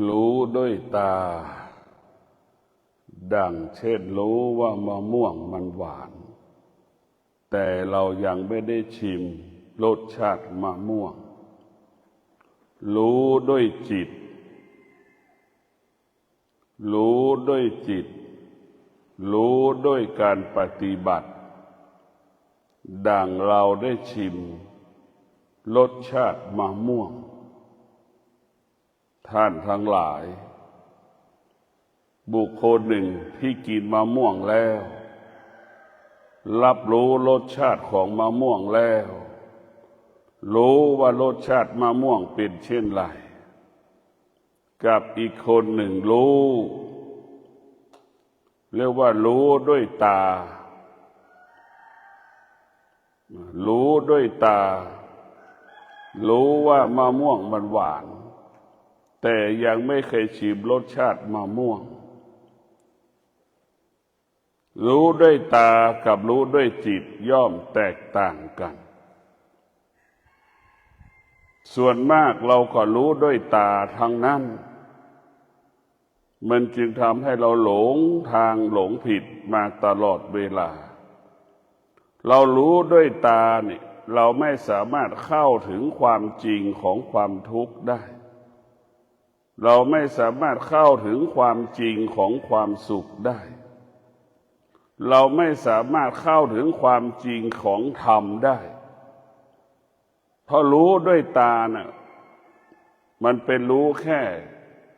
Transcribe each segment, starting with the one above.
รู้ด้วยตาดังเช่นรู้ว่ามะม่วงมันหวานแต่เรายังไม่ได้ชิมรสชาติมะม่วงรู้ด้วยจิตรู้ด้วยจิตรู้ด้วยการปฏิบัติดังเราได้ชิมรสชาติมะม่วงท่านทั้งหลายบุคคลหนึ่งที่กินมะม่วงแล้วรับรู้รสชาติของมะม่วงแล้วรู้ว่ารสชาติมะม่วงเป็นเช่นไรกับอีกคนหนึ่งรู้เรียกว่ารู้ด้วยตารู้ด้วยตารู้ว่ามะม่วงมันหวานแต่ยังไม่เคยชิมรสชาติมะม่วงรู้ด้วยตากับรู้ด้วยจิตย่อมแตกต่างกันส่วนมากเราก็รู้ด้วยตาทั้งนั้นมันจึงทำให้เราหลงทางหลงผิดมาตลอดเวลาเรารู้ด้วยตาเนี่ยเราไม่สามารถเข้าถึงความจริงของความทุกข์ได้เราไม่สามารถเข้าถึงความจริงของความสุขได้เราไม่สามารถเข้าถึงความจริงของธรรมได้เพราะรู้ด้วยตาน่ะมันเป็นรู้แค่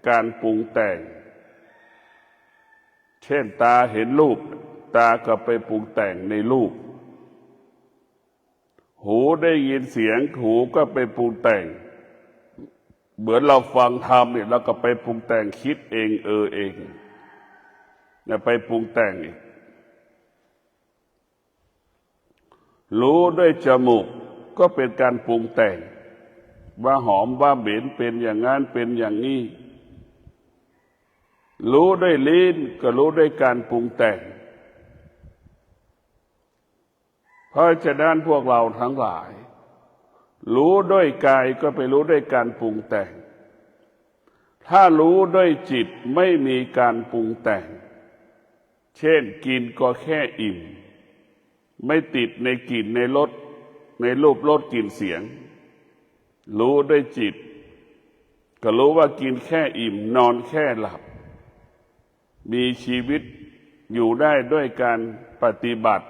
การปรุงแต่งเช่นตาเห็นรูปตาก็ไปปรุงแต่งในรูปหูได้ยินเสียงหูก็ไปปรุงแต่งเหมือนเราฟังธรรมเนี่ยเราก็ไปปรุงแต่งคิดเองเองเนี่ยไปปรุงแต่งอีกรู้ด้วยจมูกก็เป็นการปรุงแต่งว่าหอมว่าเหม็นเป็นอย่างนั้นเป็นอย่างนี้รู้ด้วยลิ้นก็รู้ด้วยการปรุงแต่งเพราะฉะนั้นพวกเราทั้งหลายรู้ด้วยกายก็ไปรู้ด้วยการปรุงแต่งถ้ารู้ด้วยจิตไม่มีการปรุงแต่งเช่นกินก็แค่อิ่มไม่ติดในกลิ่นในรสในรูปรสกลิ่นเสียงรู้ด้วยจิตก็รู้ว่ากินแค่อิ่มนอนแค่หลับมีชีวิตอยู่ได้ด้วยการปฏิบัติ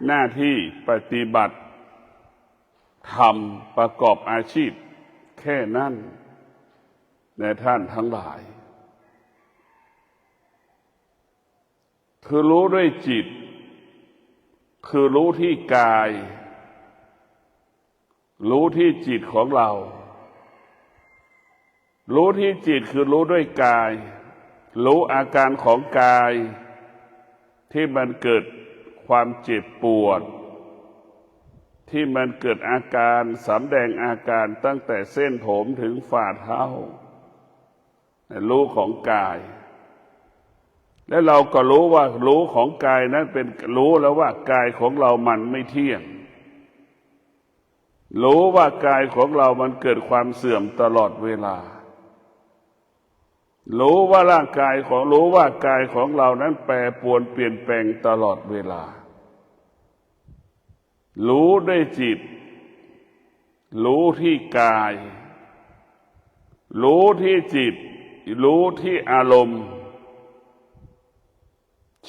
หน้าที่ปฏิบัติทำประกอบอาชีพแค่นั้นในท่านทั้งหลายคือรู้ด้วยจิตคือรู้ที่กายรู้ที่จิตของเรารู้ที่จิตคือรู้ด้วยกายรู้อาการของกายที่มันเกิดความเจ็บปวดที่มันเกิดอาการสำแดงอาการตั้งแต่เส้นผมถึงฝ่าเท้ารู้ของกายและเราก็รู้ว่ารู้ของกายนั้นเป็นรู้แล้วว่ากายของเรามันไม่เที่ยงรู้ว่ากายของเรามันเกิดความเสื่อมตลอดเวลารู้ว่าร่างกายของรู้ว่ากายของเรานั้นแปรปรวนเปลี่ยนแปลงตลอดเวลารู้ด้วยจิตรู้ที่กายรู้ที่จิตรู้ที่อารมณ์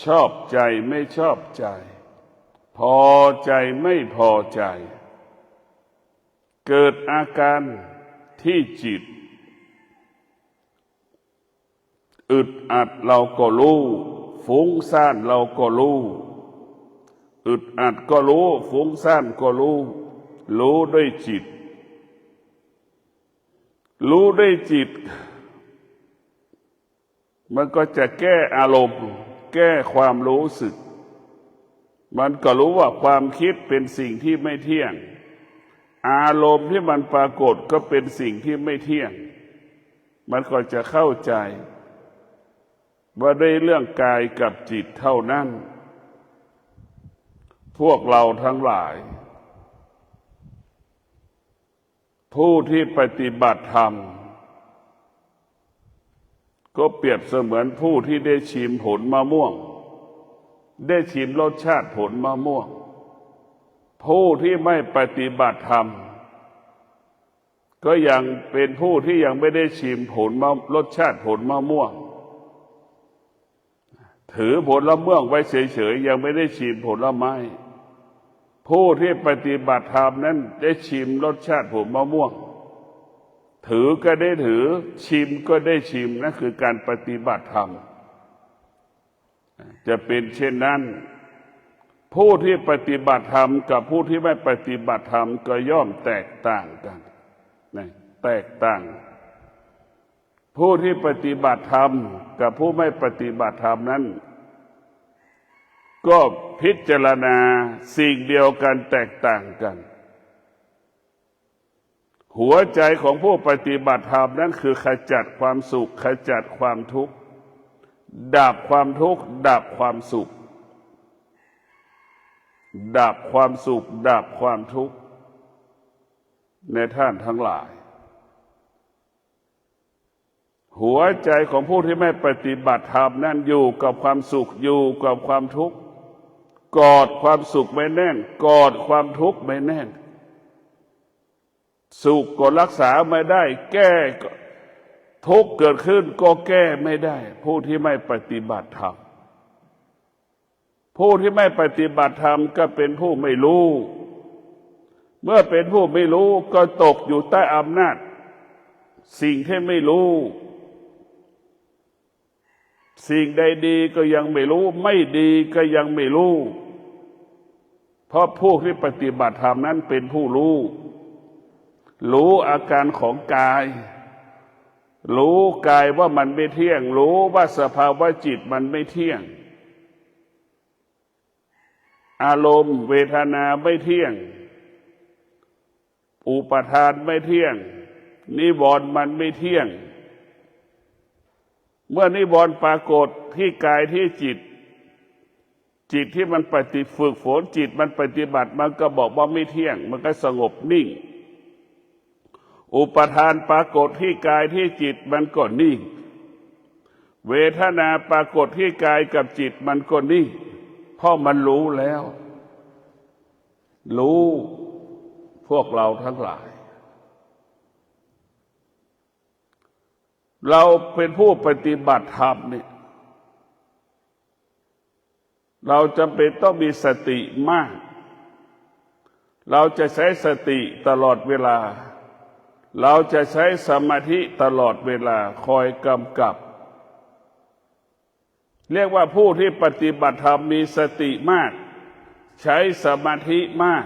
ชอบใจไม่ชอบใจพอใจไม่พอใจเกิดอาการที่จิตอึดอัดเราก็รู้ฟุ้งซ่านเราก็รู้อึดอัดก็รู้ฟุ้งซ่านก็รู้รู้ด้วยจิตรู้ด้วยจิตมันก็จะแก้อารมณ์แก้ความรู้สึกมันก็รู้ว่าความคิดเป็นสิ่งที่ไม่เที่ยงอารมณ์ที่มันปรากฏก็เป็นสิ่งที่ไม่เที่ยงมันก็จะเข้าใจว่าได้เรื่องกายกับจิตเท่านั้นพวกเราทั้งหลายผู้ที่ปฏิบัติธรรม ก็เปรียบเสมือนผู้ที่ได้ชิมผลมะม่วงได้ชิมรสชาติผลมะม่วงผู้ที่ไม่ปฏิบัติธรรมก็ยังเป็นผู้ที่ยังไม่ได้ชิมรสชาติผลมะม่วงถือผลมะม่วงไว้เฉยๆยังไม่ได้ชิมผลไม้ผู้ที่ปฏิบัติธรรมนั้นได้ชิมรสชาติผลมะม่วงถือก็ได้ถือชิมก็ได้ชิมนั่นคือการปฏิบัติธรรมจะเป็นเช่นนั้นผู้ที่ปฏิบัติธรรมกับผู้ที่ไม่ปฏิบัติธรรมก็ย่อมแตกต่างกันแตกต่างผู้ที่ปฏิบัติธรรมกับผู้ไม่ปฏิบัติธรรมนั้นก็พิจารณาสิ่งเดียวกันแตกต่างกันหัวใจของผู้ปฏิบัติธรรมนั้นคือขจัดความสุขขจัดความทุกข์ดับความทุกข์ดับความสุขดับความสุขดับความทุกข์ในท่านทั้งหลายหัวใจของผู้ที่ไม่ปฏิบัติธรรมนั้นอยู่กับความสุขอยู่กับความทุกข์กอดความสุขไม่แน่นกอดความทุกข์ไม่แน่นสุขก็รักษาไม่ได้แก้ทุกข์เกิดขึ้นก็แก้ไม่ได้ผู้ที่ไม่ปฏิบัติธรรมผู้ที่ไม่ปฏิบัติธรรมก็เป็นผู้ไม่รู้เมื่อเป็นผู้ไม่รู้ก็ตกอยู่ใต้อำนาจสิ่งที่ไม่รู้สิ่งใดดีก็ยังไม่รู้ไม่ดีก็ยังไม่รู้เพราะผู้ที่ปฏิบัติธรรมนั้นเป็นผู้รู้อาการของกายรู้กายว่ามันไม่เที่ยงรู้ว่าสภาวะจิตมันไม่เที่ยงอารมณ์เวทนาไม่เที่ยงอุปาทานไม่เที่ยงนิวรณ์มันไม่เที่ยงเมื่อนิวรณ์ปรากฏที่กายที่จิตที่มันฝึกฝนจิตมันปฏิบัติมันก็บอกว่าไม่เที่ยงมันก็สงบนิ่งอุปาทานปรากฏที่กายที่จิตมันก็นิ่งเวทนาปรากฏที่กายกับจิตมันก็นิ่งเพราะมันรู้แล้วรู้พวกเราทั้งหลายเราเป็นผู้ปฏิบัติธรรมนี่เราจำเป็นต้องมีสติมากเราจะใช้สติตลอดเวลาเราจะใช้สมาธิตลอดเวลาคอยกำกับเรียกว่าผู้ที่ปฏิบัติธรรมมีสติมากใช้สมาธิมาก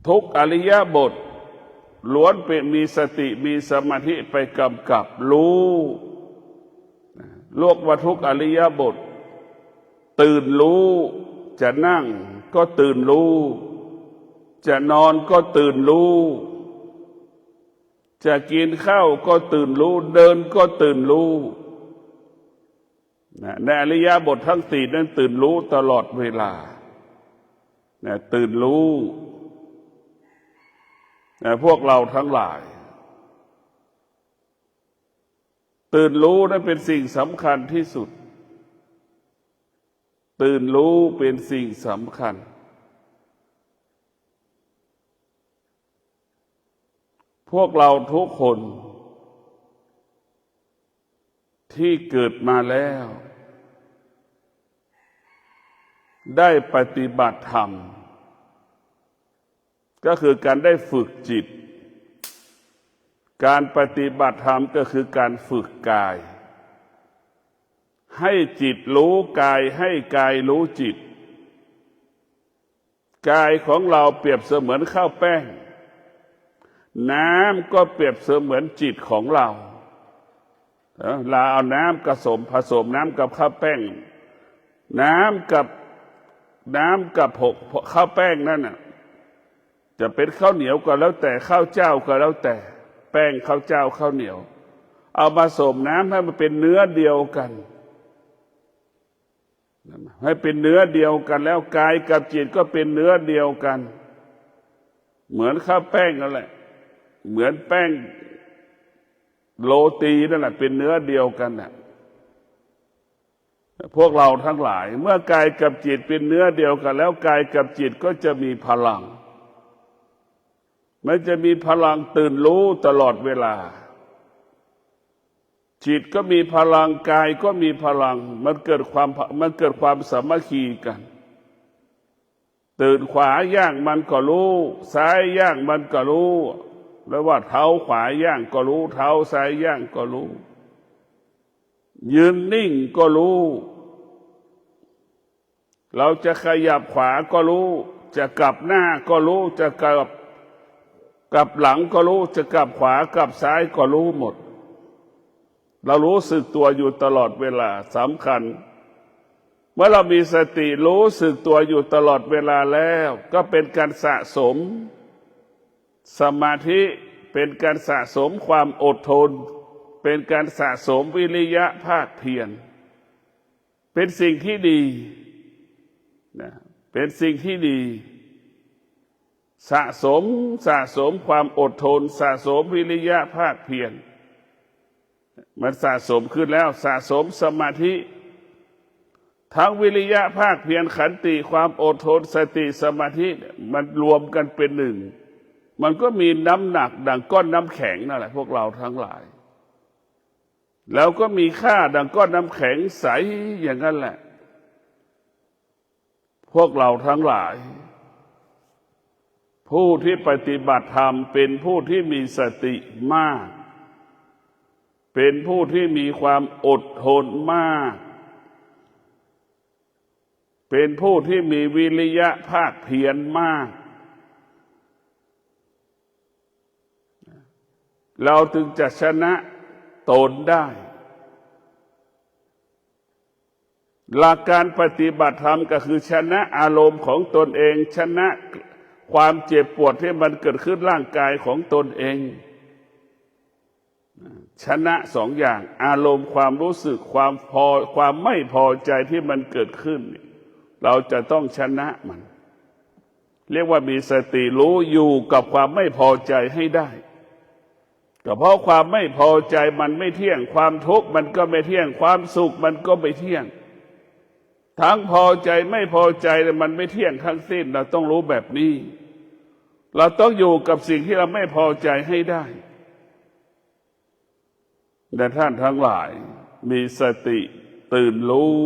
ทุกอริยบทล้วนเป็นมีสติมีสมาธิไปกำกับรู้โลกว่าทุกอริยบทตื่นรู้จะนั่งก็ตื่นรู้จะนอนก็ตื่นรู้จะกินข้าวก็ตื่นรู้เดินก็ตื่นรู้ในอริยบททั้งสี่นั้นตื่นรู้ตลอดเวลาตื่นรู้พวกเราทั้งหลายตื่นรู้นั้นเป็นสิ่งสำคัญที่สุดตื่นรู้เป็นสิ่งสำคัญพวกเราทุกคนที่เกิดมาแล้วได้ปฏิบัติธรรมก็คือการได้ฝึกจิตการปฏิบัติธรรมก็คือการฝึกกายให้จิตรู้กายให้กายรู้จิตกายของเราเปรียบเสมือนข้าวแป้งน้ำก็เปรียบเสมือนจิตของเราเราเอาน้ำผสมน้ำกับข้าวแป้งน้ำกับข้าวแป้งนั่นน่ะจะเป็นข้าวเหนียวก็แล้วแต่ข้าวเจ้าก็แล้วแต่แป้งข้าวเจ้าข้าวเหนียวเอามาผสมน้ำให้มันเป็นเนื้อเดียวกันให้เป็นเนื้อเดียวกันแล้วกายกับจิตก็เป็นเนื้อเดียวกันเหมือนข้าวแป้งนั่นแหละเหมือนแป้ง โรตีนั่นแหละเป็นเนื้อเดียวกันน่ะพวกเราทั้งหลายเมื่อกายกับจิตเป็นเนื้อเดียวกันแล้วกายกับจิตก็จะมีพลังมันจะมีพลังตื่นรู้ตลอดเวลาจิตก็มีพลังกายก็มีพลังมันเกิดความสามัคคีกันตื่นขวาย่างมันก็รู้ซ้ายย่างมันก็รู้แล้วว่าเท้าขวาย่างก็รู้เท้าซ้ายย่างก็รู้ยืนนิ่งก็รู้เราจะขยับขวาก็รู้จะกลับหน้าก็รู้จะกลับหลังก็รู้จะกลับขวากลับซ้ายก็รู้หมดเรารู้สึกตัวอยู่ตลอดเวลาสำคัญเมื่อเรามีสติรู้สึกตัวอยู่ตลอดเวลาแล้วก็เป็นการสะสมสมาธิเป็นการสะสมความอดทนเป็นการสะสมวิริยะภาคเพียรเป็นสิ่งที่ดีนะเป็นสิ่งที่ดีสะสมความอดทนสะสมวิริยะภาคเพียรมันสะสมขึ้นแล้วสะสมสมาธิทั้งวิริยะภาคเพียรขันติความอดทนสติสมาธิมันรวมกันเป็นหนึ่งมันก็มีน้ำหนักดังก้อนน้ำแข็งนั่นแหละพวกเราทั้งหลายแล้วก็มีค่าดังก้อนน้ำแข็งใสอย่างนั้นแหละพวกเราทั้งหลายผู้ที่ปฏิบัติธรรมเป็นผู้ที่มีสติมากเป็นผู้ที่มีความอดทนมากเป็นผู้ที่มีวิริยะภาคเพียรมากเราถึงจะชนะตนได้หลักการปฏิบัติธรรมก็คือชนะอารมณ์ของตนเองชนะความเจ็บปวดที่มันเกิดขึ้นร่างกายของตนเองชนะสองอย่างอารมณ์ความรู้สึกความไม่พอใจที่มันเกิดขึ้นเราจะต้องชนะมันเรียกว่ามีสติรู้อยู่กับความไม่พอใจให้ได้ก็เพราะความไม่พอใจมันไม่เที่ยงความทุกข์มันก็ไม่เที่ยงความสุขมันก็ไม่เที่ยงทั้งพอใจไม่พอใจมันไม่เที่ยงทั้งสิ้นเราต้องรู้แบบนี้เราต้องอยู่กับสิ่งที่เราไม่พอใจให้ได้แต่ท่านทั้งหลายมีสติตื่นรู้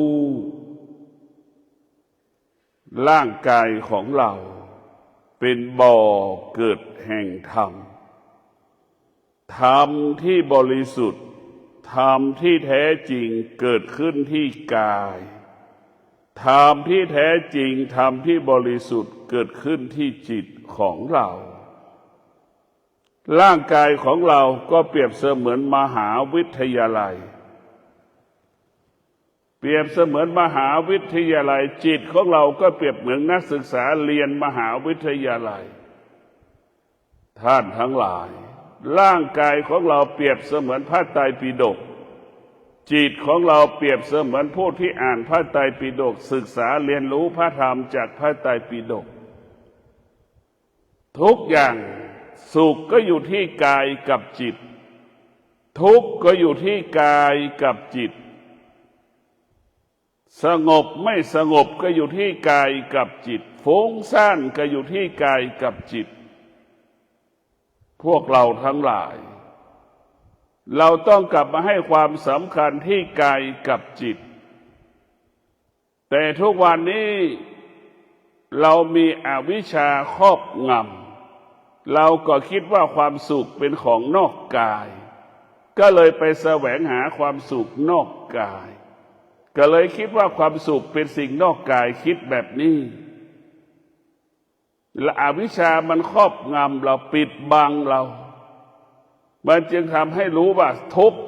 ร่างกายของเราเป็นบ่อเกิดแห่งธรรมธรรมที่บริสุทธิ์ธรรมที่แท้จริงเกิดขึ้นที่กายธรรมที่แท้จริงธรรมที่บริสุทธิ์เกิดขึ้นที่จิตของเราร่างกายของเราก็เปรียบเสมือนมหาวิทยาลัยเปรียบเสมือนมหาวิทยาลัยจิตของเราก็เปรียบเหมือนนักศึกษาเรียนมหาวิทยาลัยท่านทั้งหลายร่างกายของเราเปรียบเสมือนพระไตรปิฎกจิตของเราเปรียบเสมือนผู้ที่อ่านพระไตรปิฎกศึกษาเรียนรู้พระธรรมจากพระไตรปิฎกทุกอย่างสุขก็อยู่ที่กายกับจิตทุกข์ก็อยู่ที่กายกับจิตสงบไม่สงบก็อยู่ที่กายกับจิตฟุ้งซ่านก็อยู่ที่กายกับจิตพวกเราทั้งหลายเราต้องกลับมาให้ความสำคัญที่กายกับจิตแต่ทุกวันนี้เรามีอวิชชาครอบงำเราก็คิดว่าความสุขเป็นของนอกกายก็เลยไปแสวงหาความสุขนอกกายก็เลยคิดว่าความสุขเป็นสิ่งนอกกายคิดแบบนี้และอวิชชามันครอบงำเราปิดบังเรามันจึงทำให้รู้ว่าทุกข์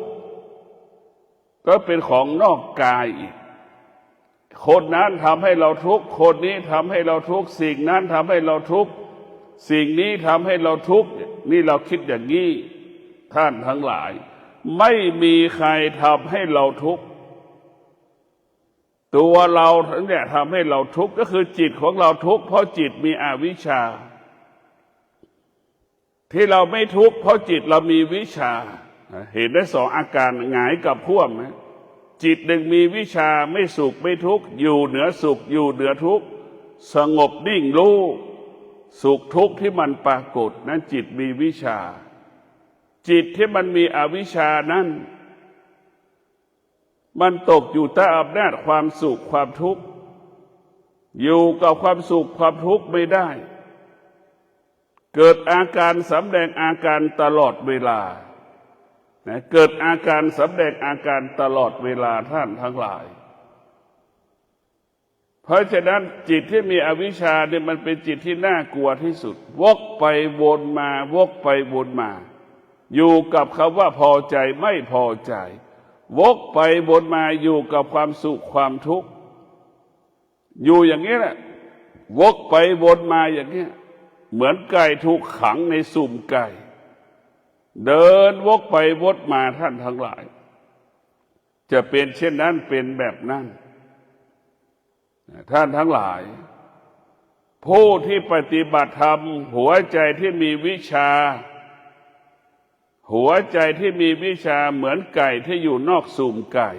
ก็เป็นของนอกกายอีกคนนั้นทำให้เราทุกข์คนนี้ทำให้เราทุกข์สิ่งนั้นทำให้เราทุกข์สิ่งนี้ทำให้เราทุกข์นี่เราคิดอย่างนี้ท่านทั้งหลายไม่มีใครทำให้เราทุกข์ตัวเราเนี่ยทำให้เราทุกข์ก็คือจิตของเราทุกข์เพราะจิตมีอวิชชาที่เราไม่ทุกข์เพราะจิตเรามีวิชา เห็นได้สองอาการหงายกับคว่ำนะจิตหนึ่งมีวิชาไม่สุขไม่ทุกข์อยู่เหนือสุขอยู่เหนือทุกข์สงบนิ่งรู้สุขทุกข์ที่มันปรากฏนั้นจิตมีวิชาจิตที่มันมีอวิชชานั้นมันตกอยู่ใต้อำนาจความสุขความทุกข์อยู่กับความสุขความทุกข์ไม่ได้เกิดอาการสำแดงอาการตลอดเวลาเกิดอาการสำแดงอาการตลอดเวลาท่านทั้งหลายเพราะฉะนั้นจิตที่มีอวิชชาเนี่ยมันเป็นจิตที่น่ากลัวที่สุดวกไปวนมาวกไปวนมาอยู่กับคำว่าพอใจไม่พอใจวกไปวนมาอยู่กับความสุขความทุกข์อยู่อย่างนี้แหละวกไปวนมาอย่างนี้เหมือนไก่ถูกขังในสุ่มไก่เดินวกไปวนมาท่านทั้งหลายจะเป็นเช่นนั้นเป็นแบบนั้นท่านทั้งหลายผู้ที่ปฏิบัติธรรมหัวใจที่มีวิชาหัวใจที่มีวิชาเหมือนไก่ที่อยู่นอกสุ่มไก่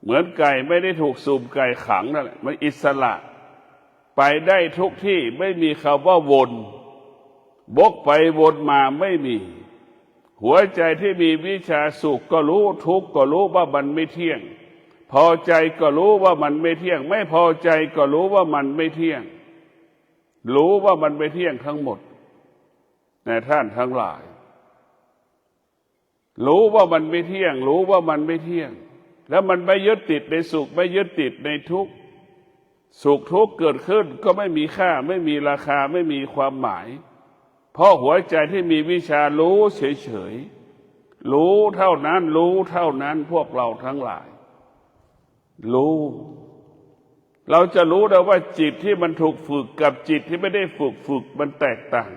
เหมือนไก่ไม่ได้ถูกสุ่มไก่ขังนั่นแหละมันอิสระไปได้ทุกที่ไม่มีคำว่าวนวกไปวนมาไม่มีหัวใจที่มีวิชาสุขก็รู้ทุกข์ก็รู้ว่ามันไม่เที่ยงพอใจก็รู้ว่ามันไม่เที่ยงไม่พอใจก็รู้ว่ามันไม่เที่ยงรู้ว่ามันไม่เที่ยงทั้งหมดแต่ท่านทั้งหลายรู้ว่ามันไม่เที่ยงรู้ว่ามันไม่เที่ยงแล้วมันไม่ยึดติดในสุขไม่ยึดติดในทุกข์สุขทุกข์เกิดขึ้นก็ไม่มีค่าไม่มีราคาไม่มีความหมายเพราะหัวใจที่มีวิชารู้เฉยๆรู้เท่านั้นรู้เท่านั้นพวกเราทั้งหลายรู้เราจะรู้ได้ว่าจิตที่มันถูกฝึกกับจิตที่ไม่ได้ฝึกมันแตกต่าง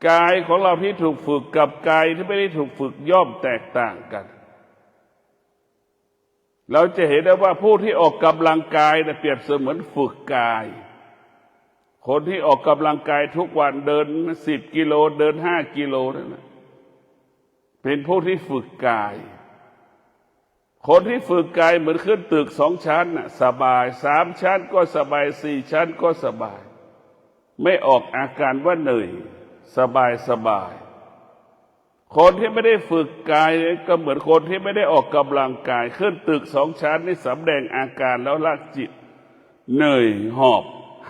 กายของเราที่ถูกฝึกกับกายที่ไม่ได้ถูกฝึกย่อมแตกต่างกันเราจะเห็นได้ว่าผู้ที่ออกกำลังกายเปรียบเสมือนฝึกกายคนที่ออกกำลังกายทุกวันเดิน10 กิโลเดิน5 กิโลนั่นเป็นผู้ที่ฝึกกายคนที่ฝึกกายเหมือนขึ้นตึก2 ชั้นสบาย3 ชั้นก็สบาย4 ชั้นก็สบายไม่ออกอาการว่าเหนื่อยสบายคนที่ไม่ได้ฝึกกายก็เหมือนคนที่ไม่ได้ออกกำลังกายขึ้นตึก2 ชั้นนี่สำแดงอาการแล้วลากจิตเหนื่อยหอบ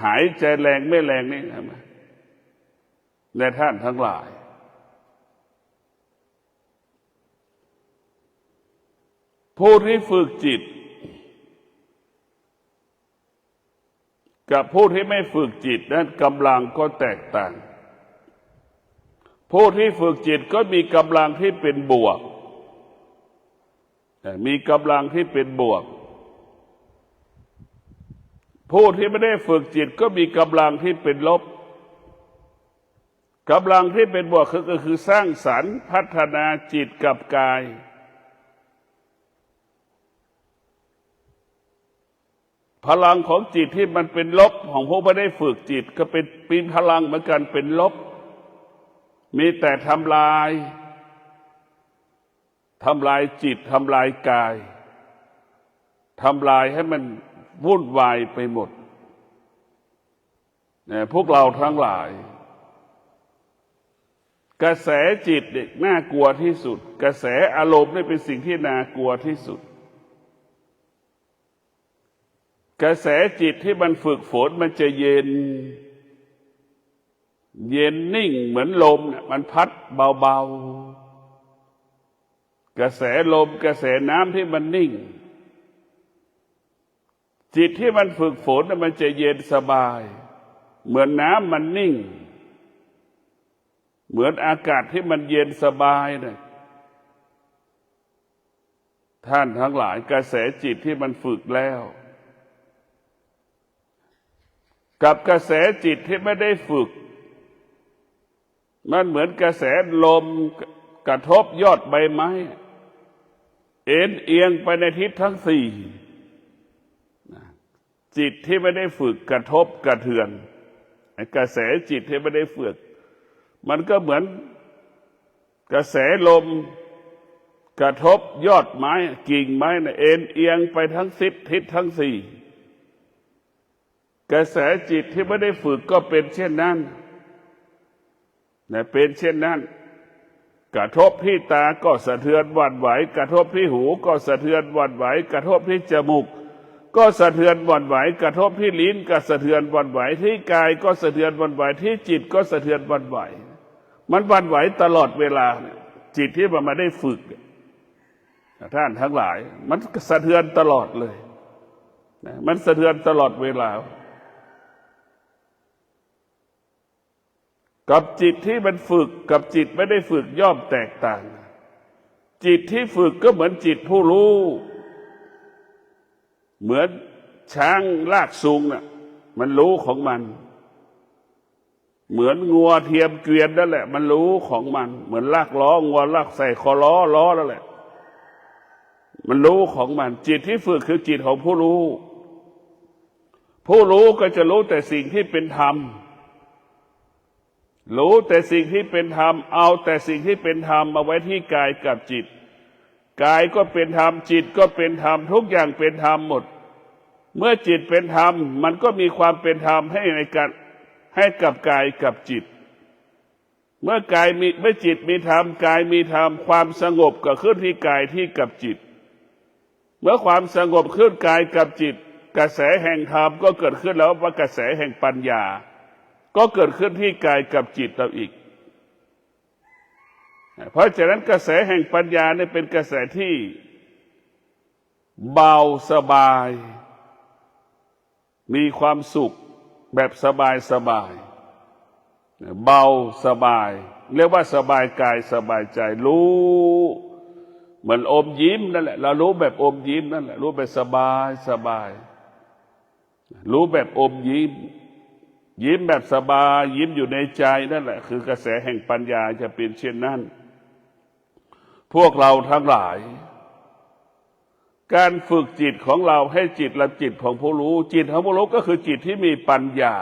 หายใจแรงไม่แรงนี่ใช่ไหมในท่านทั้งหลายผู้ที่ฝึกจิตกับผู้ที่ไม่ฝึกจิตนั้นกำลังก็แตกต่างผู้ที่ฝึกจิตก็มีกำลังที่เป็นบวกมีกำลังที่เป็นบวกผู้ที่ไม่ได้ฝึกจิตก็มีกำลังที่เป็นลบกำลังที่เป็นบวกก็คือสร้างสรรค์พัฒนาจิตกับกายพลังของจิตที่มันเป็นลบของผู้ไม่ได้ฝึกจิตก็เป็นพลังเหมือนกันเป็นลบมีแต่ทำลายจิตทำลายกายทำลายให้มันวุ่นวายไปหมดพวกเราทั้งหลายกระแสจิตน่ากลัวที่สุดกระแสอารมณ์นี่เป็นสิ่งที่น่ากลัวที่สุดกระแสจิตที่มันฝึกฝนมันจะเย็นนิ่งเหมือนลมมันพัดเบาๆกระแสลมกระแสน้ำที่มันนิ่งจิตที่มันฝึกฝนมันจะเย็นสบายเหมือนน้ำมันนิ่งเหมือนอากาศที่มันเย็นสบายนะท่านทั้งหลายกระแสจิตที่มันฝึกแล้วกับกระแสจิตที่ไม่ได้ฝึกมันเหมือนกระแสลมกระทบยอดใบไม้เอ็นเอียงไปในทิศทั้ง4จิตที่ไม่ได้ฝึกกระทบกระเทือนกระแสจิตที่ไม่ได้ฝึกมันก็เหมือน กระแสลมกระทบยอดไม้กิ่งไม้เอ็นเอียงไปทั้งทิศทั้งสี่กระแสจิตที่ไม่ได้ฝึกก็เป็นเช่นนั้นเป็นเช่นนั้นกระทบที่ตาก็สะเทือนหวั่นไหวกระทบที่หูก็สะเทือนหวั่นไหวกระทบที่จมูกก็สะเทือนหวั่นไหวกระทบที่ลิ้นก็สะเทือนหวั่นไหวที่กายก็สะเทือนหวั่นไหวที่จิตก็สะเทือนหวั่นไหวมันหวั่นไหวตลอดเวลาจิตที่มันมาได้ฝึกท่านทั้งหลายมันสะเทือนตลอดเลยมันสะเทือนตลอดเวลากับจิตที่มันฝึกกับจิตไม่ได้ฝึกย่อมแตกต่างจิตที่ฝึกก็เหมือนจิตผู้รู้เหมือนช้างลากซูงน่ะมันรู้ของมันเหมือนงัวเทียมเกวียนนั่นแหละมันรู้ของมันเหมือนลากล้องัวลากใส่คอล้อนั่นแหละมันรู้ของมันจิตที่ฝึกคือจิตของผู้รู้ผู้รู้ก็จะรู้แต่สิ่งที่เป็นธรรมรู้แต่สิ่งที่เป็นธรรมเอาแต่สิ่งที่เป็นธรรมมาไว้ที่กายกับจิตกายก็เป็นธรรมจิตก็เป็นธรรมทุกอย่างเป็นธรรมหมดเมื่อจิตเป็นธรรมมันก็มีความเป็นธรรมให้กับกายกับจิตเมื่อจิตมีธรรมกายมีธรรมความสงบก็ขึ้นที่กายที่กับจิตเมื่อความสงบขึ้นกายกับจิตกระแสแห่งธรรมก็เกิดขึ้นแล้วว่ากระแสแห่งปัญญาก็เกิดขึ้นที่กายกับจิตเราอีกเพราะฉะนั้นกระแสแห่งปัญญาเนี่ยเป็นกระแสที่เบาสบายมีความสุขแบบสบายเบาสบายเรียกว่าสบายกายสบายใจรู้เหมือนอมยิ้มนั่นแหละเรารู้แบบอมยิ้มนั่นแหละรู้แบบสบายรู้แบบอมยิ้มแบบสบายยิ้มอยู่ในใจนั่นแหละคือกระแสแห่งปัญญาจะเป็นเช่นนั้นพวกเราทั้งหลายการฝึกจิตของเราให้จิตละจิตของผู้รู้จิตของผู้รู้ก็คือจิตที่มีปัญญา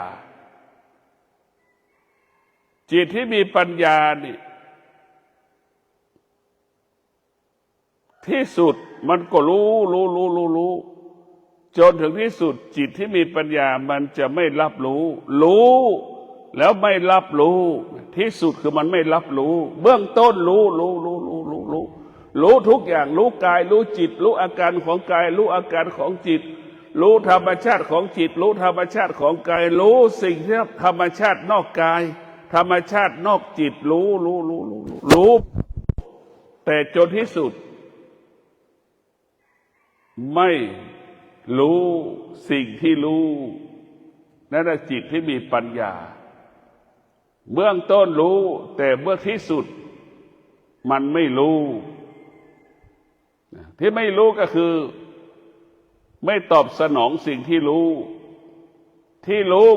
จิตที่มีปัญญานี่ที่สุดมันก็รู้จนถึงที่สุดจิตที่มีปัญญามันจะไม่รับรู้แล้วไม่รับรู้ที่สุดคือมันไม่รับรู้เบื้องต้นรู้ทุกอย่างรู้กายรู้จิตรู้อาการของกายรู้อาการของจิตรู้ธรรมชาติของจิตรู้ธรรมชาติของกายรู้สิ่งที่ธรรมชาตินอกกายธรรมชาตินอกจิตรู้แต่จนที่สุดไม่รู้สิ่งที่รู้นั่นแหละจิตที่มีปัญญาเบื้องต้นรู้แต่เบื้องที่สุดมันไม่รู้ที่ไม่รู้ก็คือไม่ตอบสนองสิ่งที่รู้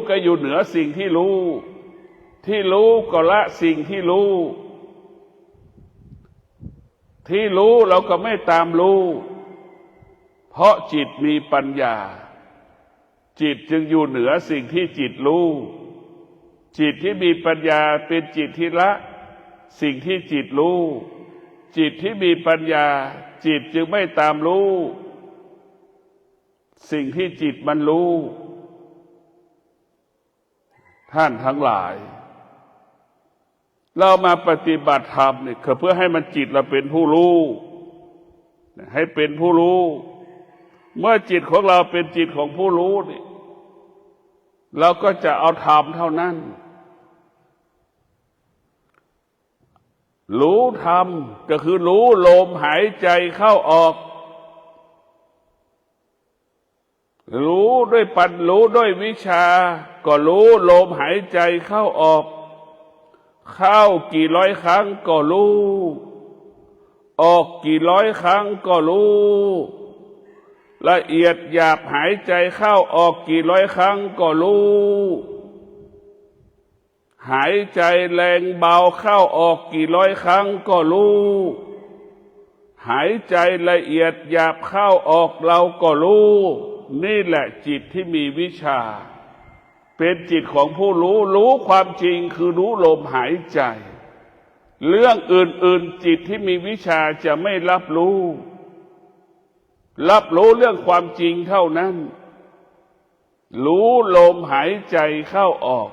ก็อยู่เหนือสิ่งที่รู้ก็ละสิ่งที่รู้เราก็ไม่ตามรู้เพราะจิตมีปัญญาจิตจึงอยู่เหนือสิ่งที่จิตรู้จิตที่มีปัญญาเป็นจิตที่ละสิ่งที่จิตรู้จิตที่มีปัญญาจิตจึงไม่ตามรู้สิ่งที่จิตมันรู้ท่านทั้งหลายเรามาปฏิบัติธรรมเนี่ยเพื่อให้มันจิตเราเป็นผู้รู้ให้เป็นผู้รู้เมื่อจิตของเราเป็นจิตของผู้รู้นี่เราก็จะเอาธรรมเท่านั้นรู้ธรรมก็คือรู้ลมหายใจเข้าออกรู้ด้วยวิชาก็รู้ลมหายใจเข้าออกเข้ากี่ร้อยครั้งก็รู้ออกกี่ร้อยครั้งก็รู้ละเอียดหยาบหายใจเข้าออกกี่ร้อยครั้งก็รู้หายใจแรงเบาเข้าออกกี่ร้อยครั้งก็รู้หายใจละเอียดหยาบเข้าออกเราก็รู้นี่แหละจิตที่มีวิชาเป็นจิตของผู้รู้ความจริงคือรู้ลมหายใจ เรื่องอื่นๆจิตที่มีวิชาจะไม่รับรู้เรื่องความจริงเท่านั้นรู้ลมหายใจเข้าออก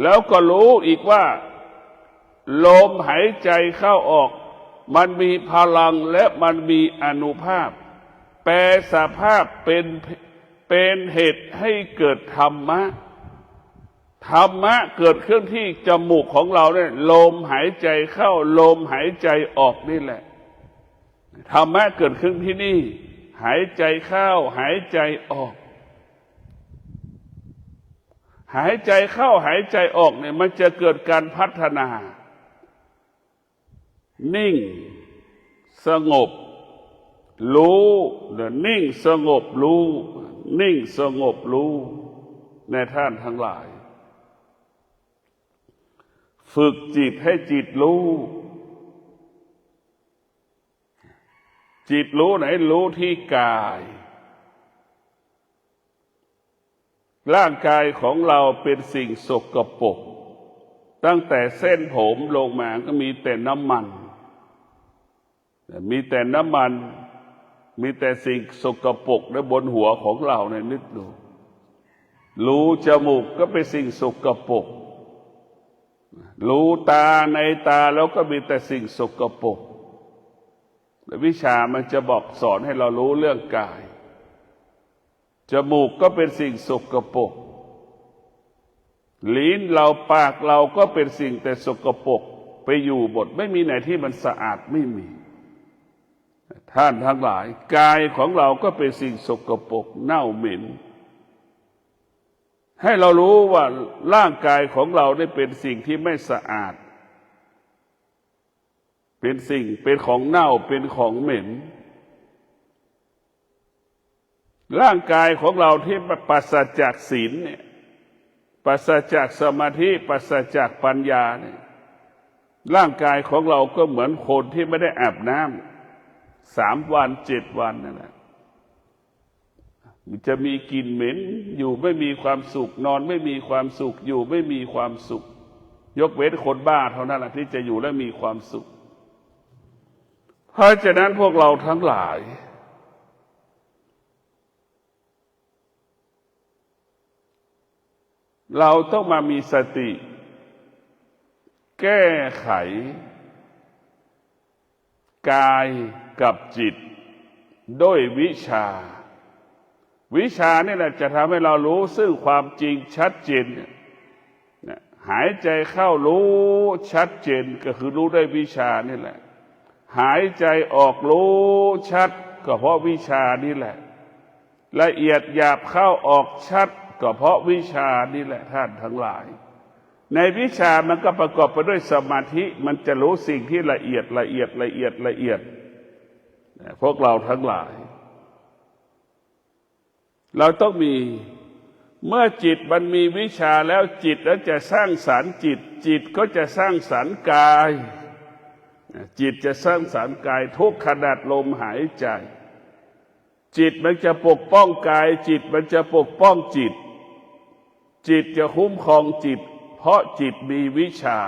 แล้วก็รู้อีกว่าลมหายใจเข้าออกมันมีพลังและมันมีอานุภาพแปรสภาพเป็นเหตุให้เกิดธรรมะเกิดขึ้นที่จมูกของเราเนี่ยลมหายใจเข้าลมหายใจออกนี่แหละธรรมะเกิดขึ้นที่นี่หายใจเข้าหายใจออกหายใจเข้าหายใจออกเนี่ยมันจะเกิดการพัฒนานิ่งสงบรู้นิ่งสงบรู้นิ่งสงบรู้ในท่านทั้งหลายฝึกจิตให้จิตรู้จิตรู้ไหนรู้ที่กายร่างกายของเราเป็นสิ่งสกปรกตั้งแต่เส้นผมลงมาก็มีแต่น้ำมันมีแต่สิ่งสกปรกในบนหัวของเราเนี่ยนึกดูรูจมูกก็เป็นสิ่งสกปรกรูตาในตาแล้วก็มีแต่สิ่งสกปรกวิชามันจะบอกสอนให้เรารู้เรื่องกายจมูกก็เป็นสิ่งสกปรกลิ้นเราปากเราก็เป็นสิ่งแต่สกปรกไปอยู่หมดไม่มีไหนที่มันสะอาดไม่มีท่านทั้งหลายกายของเราก็เป็นสิ่งสกปรกเน่าเหม็นให้เรารู้ว่าร่างกายของเราได้เป็นสิ่งที่ไม่สะอาดเป็นของเน่าเป็นของเหม็นร่างกายของเราที่ปราศจากศีลเนี่ยปราศจากสมาธิปราศจากปัญญาเนี่ยร่างกายของเราก็เหมือนคนที่ไม่ได้อาบน้ำ3 วัน 7 วันนั่นแหละมันจะมีกลิ่นเหม็นอยู่ไม่มีความสุขนอนไม่มีความสุขอยู่ไม่มีความสุขยกเว้นคนบ้าเท่านั้นแหละที่จะอยู่และมีความสุขเพราะฉะนั้นพวกเราทั้งหลายเราต้องมามีสติแก้ไขกายกับจิตด้วยวิชานี่แหละจะทำให้เรารู้ซึ่งความจริงชัดเจนหายใจเข้ารู้ชัดเจนก็คือรู้ด้วยวิชานี่แหละหายใจออกรู้ชัดก็เพราะวิชานี่แหละละเอียดหยาบเข้าออกชัดก็เพราะวิชานี่แหละท่านทั้งหลายในวิชามันก็ประกอบไปด้วยสมาธิมันจะรู้สิ่งที่ละเอียดพวกเราทั้งหลายเราต้องมีเมื่อจิตมันมีวิชาแล้วจิตแล้วจะสร้างสรรค์จิตก็จะสร้างสรรค์กายจิตจะสร้างสรรค์กายทุกขณะลมหายใจจิตมันจะปกป้องกายจิตมันจะปกป้องจิตจะคุ้มครองจิตเพราะจิตมีวิชา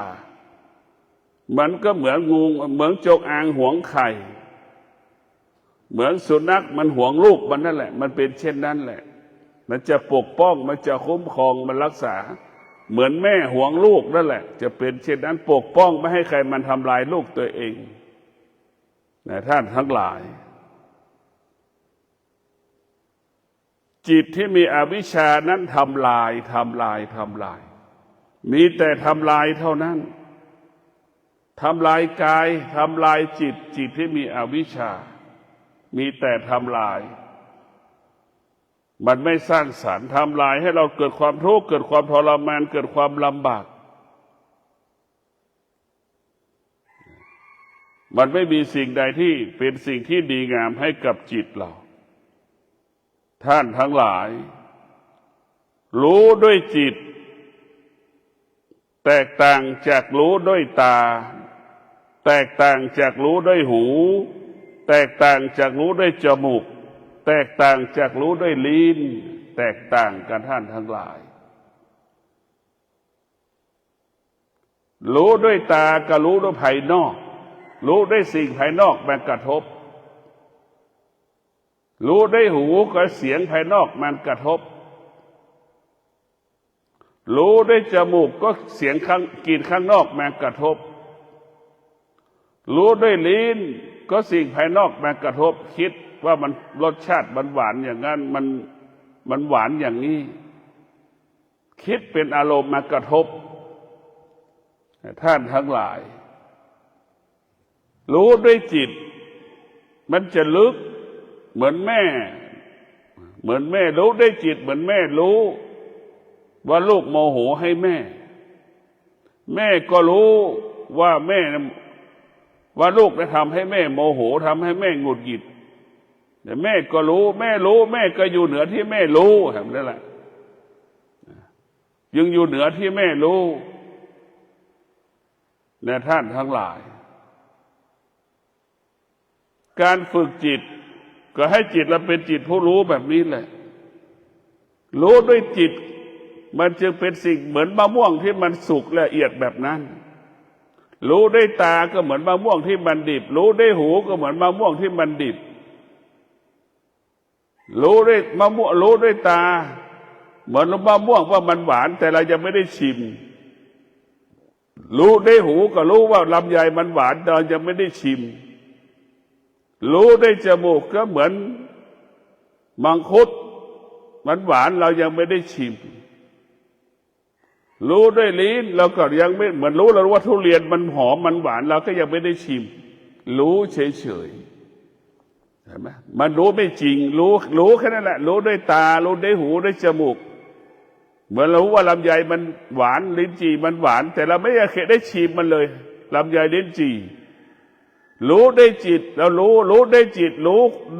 มันก็เหมือนงูเหมือนจงอางหวงไข่เหมือนสุนัขมันหวงลูกมันนั่นแหละมันเป็นเช่นนั้นแหละมันจะปกป้องมันจะคุ้มครองมันรักษาเหมือนแม่หวงลูกนั่นแหละจะเป็นเช่นนั้นปกป้องไม่ให้ใครมันทำลายลูกตัวเองท่านทั้งหลายจิตที่มีอวิชชานั้นทำลายมีแต่ทำลายเท่านั้นทำลายกายทำลายจิตที่มีอวิชชามีแต่ทำลายมันไม่สร้างสรรค์ทำลายให้เราเกิดความทุกข์เกิดความทรมานเกิดความลำบากมันไม่มีสิ่งใดที่เป็นสิ่งที่ดีงามให้กับจิตเราท่านทั้งหลายรู้ด้วยจิตแตกต่างจากรู้ด้วยตาแตกต่างจากรู้ด้วยหูแตกต่างจากรู้ด้วยจมูกแตกต่างจากรู้ด้วยลิ้นแตกต่างกันท่านทั้งหลาย รู้ด้วยตาก็รู้ด้วยภายนอกรู้ด้วยสิ่งภายนอกมันกระทบรู้ด้วยหูก็เสียงภายนอกมันกระทบรู้ด้วยจมูกก็เสียงกลิ่นข้างนอกมันกระทบรู้ด้วยลิ้นก็สิ่งภายนอกมันกระทบคิดว่ามันรสชาติมันหวานอย่างนั้นมันหวานอย่างนี้คิดเป็นอารมณ์มากระทบท่านทั้งหลายรู้ด้วยจิตมันจะลึกเหมือนแม่รู้ด้วยจิตเหมือนแม่รู้ว่าลูกโมโหให้แม่แม่ก็รู้ว่าว่าลูกได้ทำให้แม่โมโหทำให้แม่หงุดหงิดแต่แม่ก็รู้แม่ก็อยู่เหนือที่แม่รู้แบบนั้นแหละยังอยู่เหนือที่แม่รู้ในท่านทั้งหลายการฝึกจิตก็ให้จิตเราเป็นจิตผู้รู้แบบนี้แหละรู้ด้วยจิตมันจึงเป็นสิ่งเหมือนมะม่วงที่มันสุกละเอียดแบบนั้นรู้ด้วยตาก็เหมือนมะม่วงที่มันดิบรู้ด้วยหูก็เหมือนมะม่วงที่มันดิบรู้ด้วยมะม่วงรู้ด้วยตาเหมือนมะม่วงว่ามันหวานแต่เรายังไม่ได้ชิมรู้ด้วยหูก็รู้ว่าลำไยมันหวานแต่เรายังไม่ได้ชิมรู้ด้วยจมูกก็เหมือนมังคุดมันหวานเรายังไม่ได้ชิมรู้ด้วยลิ้นเราก็ยังไม่เหมือนรู้เราว่าทุเรียนมันหอมมันหวานเราก็ยังไม่ได้ชิมรู้เฉยๆเห็นไหมมันรู้ไม่จริงรู้แค่นั้นแหละรู้ด้วยตารู้ด้วยหูด้วยจมูกเหมือนเรารู้ว่าลำไยมันหวานลิ้นจี่มันหวานแต่เราไม่เคยได้ชิมมันเลยลำไยลิ้นจี่รู้ได้จิตเรารู้ได้จิต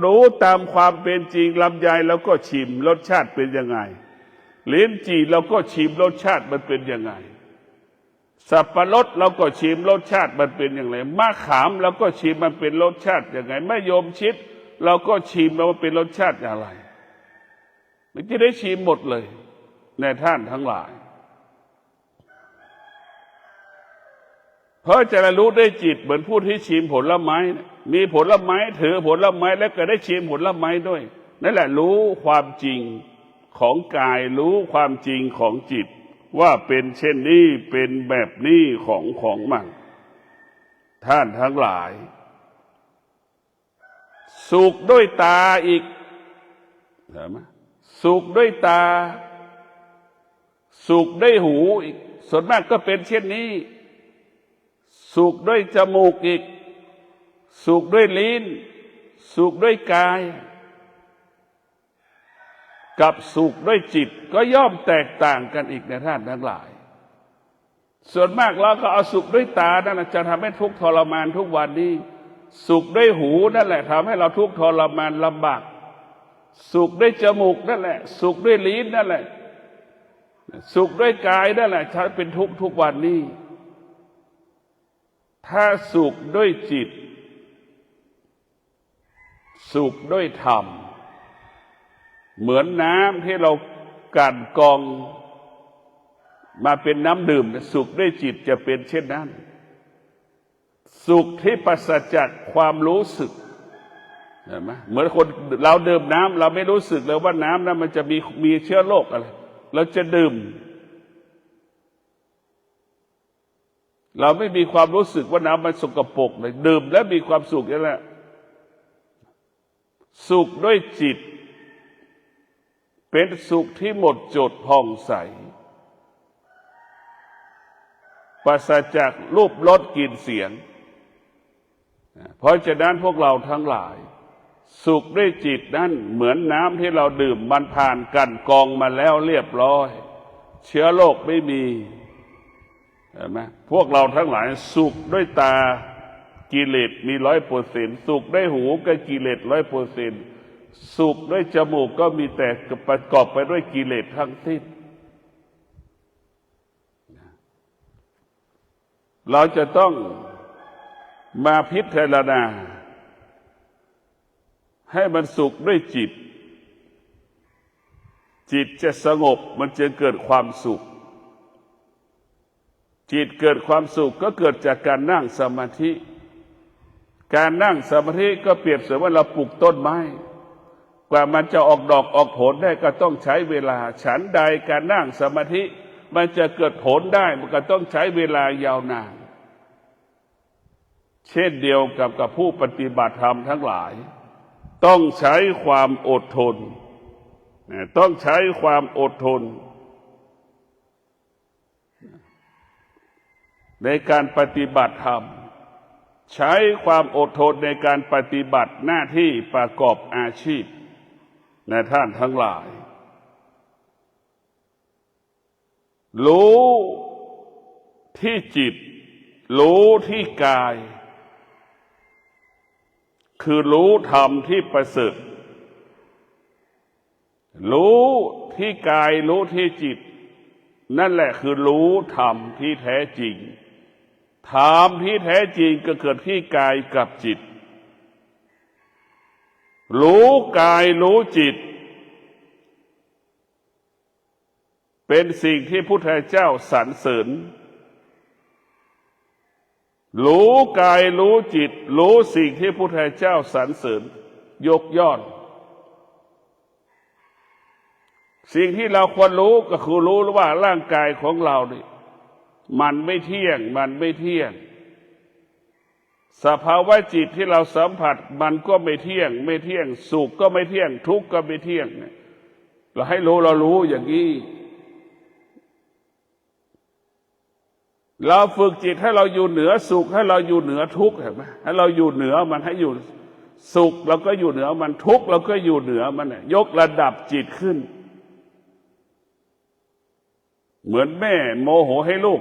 รู้ตามความเป็นจริงลำไยเราก็ชิมรสชาติเป็นยังไงลิ้นจี่เราก็ชิมรสชาติมันเป็นยังไงสับปะรดเราก็ชิมรสชาติมันเป็นอย่างไรมะขามเราก็ชิมมันเป็นรสชาติยังไงมะยมชิดเราก็ชิมมันเป็นรสชาติอย่างไรมันจะได้ชิมหมดเลยในท่านทั้งหลายเพราะจะรู้ได้จิตเหมือนผู้ที่ชิมผลไม้มีผลไม้ถือผลไม้แล้วก็ได้ชิมผลไม้ด้วยนั่นแหละรู้ความจริงของกายรู้ความจริงของจิตว่าเป็นเช่นนี้เป็นแบบนี้ของมันท่านทั้งหลายสุขด้วยตาอีกเห็นไหมสุขด้วยตาสุขด้วยหูอีกส่วนมากก็เป็นเช่นนี้สุขด้วยจมูกอีกสุขด้วยลิ้นสุขด้วยกายกับสุขด้วยจิตก็ย่อมแตกต่างกันอีกในท่านทั้งหลายส่วนมากเราก็เอาสุขด้วยตานั่นแหละจะทำให้ทุกข์ทรมานทุกวันนี้สุขด้วยหูนั่นแหละทำให้เราทุกข์ทรมานลำบากสุขด้วยจมูกนั่นแหละสุขด้วยลิ้นนั่นแหละสุขด้วยกายนั่นแหละฉันเป็นทุกข์ทุกวันนี้ถ้าสุขด้วยจิตสุขด้วยธรรมเหมือนน้ำที่เรากลั่นกรองมาเป็นน้ำดื่มสุขด้วยจิตจะเป็นเช่นนั้นสุขที่ปราศจากความรู้สึกเห็นไหมเหมือนคนเราดื่มน้ำเราไม่รู้สึกเลยว่าน้ำนั้นมันจะมีเชื้อโรคอะไรเราจะดื่มเราไม่มีความรู้สึกว่าน้ำมันสกปรกเลยดื่มแล้วมีความสุขนั่นแหละสุขด้วยจิตเป็นสุขที่หมดจดผ่องใสปราศจากรูปรสกลิ่นเสียงเพราะฉะนั้นพวกเราทั้งหลายสุขด้วยจิตนั้นเหมือนน้ำที่เราดื่มมันผ่านกันกรองมาแล้วเรียบร้อยเชื้อโรคไม่มีเห็นไหมพวกเราทั้งหลายสุขด้วยตากิเลสมี100%สุขด้วยหูก็กิเลส100%สุขด้วยจมูกก็มีแต่ประกอบไปด้วยกิเลสทั้งสิ้นเราจะต้องมาพิจารณาให้มันสุขด้วยจิตจิตจะสงบมันจะเกิดความสุข จิตเกิดความสุขก็เกิดจากการนั่งสมาธิการนั่งสมาธิก็เปรียบเสมือนว่าเราปลูกต้นไม้กว่ามันจะออกดอกออกผลได้ก็ต้องใช้เวลาฉันใดการนั่งสมาธิมันจะเกิดผลได้มันก็ต้องใช้เวลายาวนานเช่นเดียวกับผู้ปฏิบัติธรรมทั้งหลายต้องใช้ความอดทนต้องใช้ความอดทนในการปฏิบัติธรรมใช้ความอดทนในการปฏิบัติหน้าที่ประกอบอาชีพในท่านทั้งหลายรู้ที่จิตรู้ที่กายคือรู้ธรรมที่ประเสริฐรู้ที่กายรู้ที่จิตนั่นแหละคือรู้ธรรมที่แท้จริงธรรมที่แท้จริงก็เกิดที่กายกับจิตรู้กายรู้จิตเป็นสิ่งที่พุทธเจ้าสรรเสริญรู้กายรู้จิตรู้สิ่งที่พุทธเจ้าสรรเสริญยกย่องสิ่งที่เราควรรู้ก็คือรู้ว่าร่างกายของเรานี่มันไม่เที่ยงมันไม่เที่ยงสภาวะจิตที่เราสัมผัสมันก็ไม่เที่ยงไม่เที่ยงสุขก็ไม่เที่ยงทุกข์ก็ไม่เที่ยงเราให้รู้เรารู้อย่างนี้เราฝึกจิตให้เราอยู่เหนือสุขให้เราอยู่เหนือทุกข์เห็นไหมให้เราอยู่เหนือมันให้อยู่สุขเราก็อยู่เหนือมันทุกข์เราก็อยู่เหนือมันยกระดับจิตขึ้นเหมือนแม่โมโหให้ลูก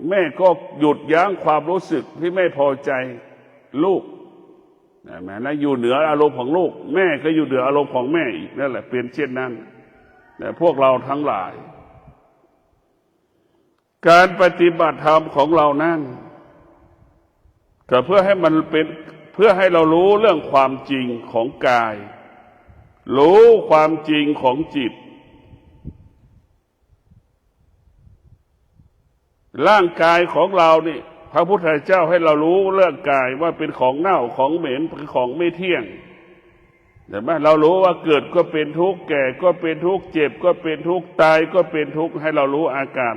แม่ก็หยุดยั้งความรู้สึกที่ไม่พอใจลูกนะอยู่เหนืออารมณ์ของลูกแม่ก็อยู่เหนืออารมณ์ของแม่อีกนั่นแหละเป็นเช่นนั้นแต่พวกเราทั้งหลายการปฏิบัติธรรมของเรานั้นก็เพื่อให้มันเป็นเพื่อให้เรารู้เรื่องความจริงของกายรู้ความจริงของจิตร่างกายของเรานี่พระพุทธเจ้าให้เรารู้เรื่องกายว่าเป็นของเน่าของเหม็นเป็นของไม่เที่ยงเห็นไหมเรารู้ว่าเกิดก็เป็นทุกข์แก่ก็เป็นทุกข์เจ็บก็เป็นทุกข์ตายก็เป็นทุกข์ให้เรารู้อาการ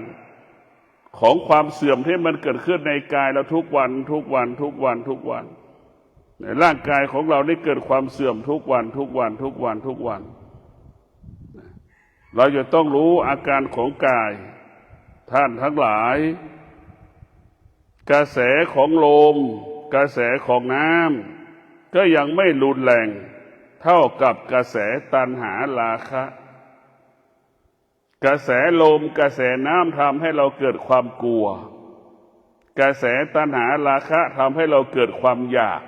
ของความเสื่อมที่มันเกิดขึ้นในกายเราทุกวันทุกวันทุกวันทุกวันในร่างกายของเราได้เกิดความเสื่อมทุกวันทุกวันทุกวันทุกวันเราจะต้องรู้อาการของกายท่านทั้งหลายกระแสของลมกระแสของน้ำก็ยังไม่รุนแรงเท่ากับกระแสตัณหาราคะกระแสลมกระแสน้ำทำให้เราเกิดความกลัวกระแสตัณหาราคะทำให้เราเกิดความอยาก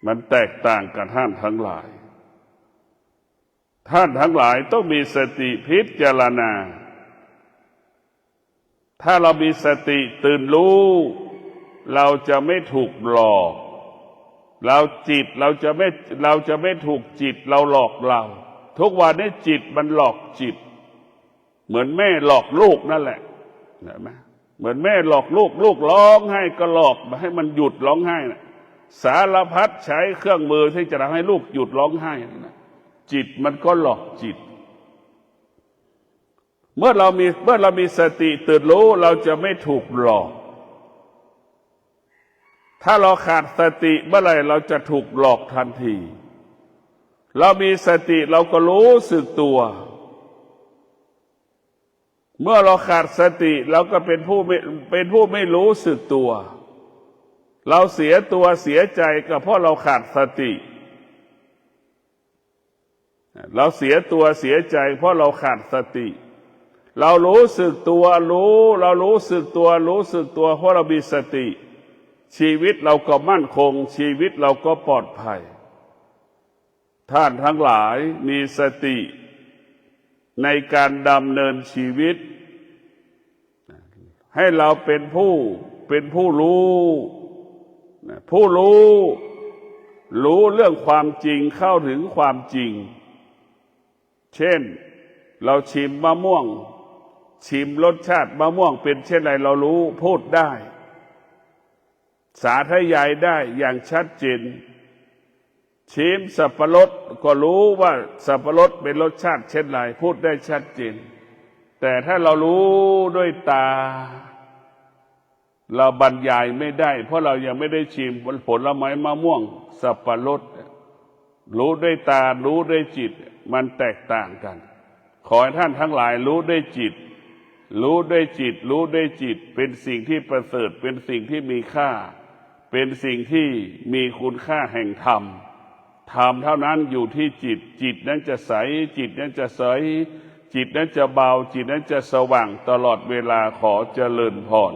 มันแตกต่างกันท่านทั้งหลายท่านทั้งหลายต้องมีสติพิจารณาถ้าเรามีสติตื่นรู้เราจะไม่ถูกหลอกเราจะไม่ถูกจิตเราหลอกเราทุกวันนี้จิตมันหลอกจิตเหมือนแม่หลอกลูกนั่นแหละเห็นไหมเหมือนแม่หลอกลูกลูกร้องไห้ก็หลอกมาให้มันหยุดร้องไห้นะสารพัดใช้เครื่องมือที่จะทำให้ลูกหยุดร้องไห้นะจิตมันก็หลอกจิตเมื่อเรามีสติตื่นรู้เราจะไม่ถูกหลอกถ้าเราขาดสติเมื่อไหร่เราจะถูกหลอกทันทีเรามีสติเราก็รู้สึกตัวเมื่อเราขาดสติเราก็เป็นผู้ไม่รู้สึกตัวเราเสียตัวเสียใจก็เพราะเราขาดสติเราเสียตัวเสียใจเพราะเราขาดสติเรารู้สึกตัวเรารู้สึกตัวเพราะเรามีสติชีวิตเราก็มั่นคงชีวิตเราก็ปลอดภัยท่านทั้งหลายมีสติในการดำเนินชีวิตให้เราเป็นผู้รู้เรื่องความจริงเข้าถึงความจริงเช่นเราชิมมะม่วง ชิมรสชาติมะม่วงเป็นเช่นไรเรารู้พูดได้สาธยายได้อย่างชัดเจนชิมสับปะรดก็รู้ว่าสับปะรดเป็นรสชาติเช่นไรพูดได้ชัดเจนแต่ถ้าเรารู้ด้วยตาเราบรรยายไม่ได้เพราะเรายังไม่ได้ชิมผลไม้มะม่วงสับปะรดรู้ด้วยตารู้ด้วยจิตมันแตกต่างกันขอให้ท่านทั้งหลายรู้ด้วยจิตรู้ด้วยจิตรู้ด้วยจิตเป็นสิ่งที่ประเสริฐเป็นสิ่งที่มีค่าเป็นสิ่งที่มีคุณค่าแห่งธรรมธรรมเท่านั้นอยู่ที่จิตจิตนั้นจะใสจิตนั้นจะใสจิตนั้นจะเบาจิตนั้นจะสว่างตลอดเวลาขอเจริญพร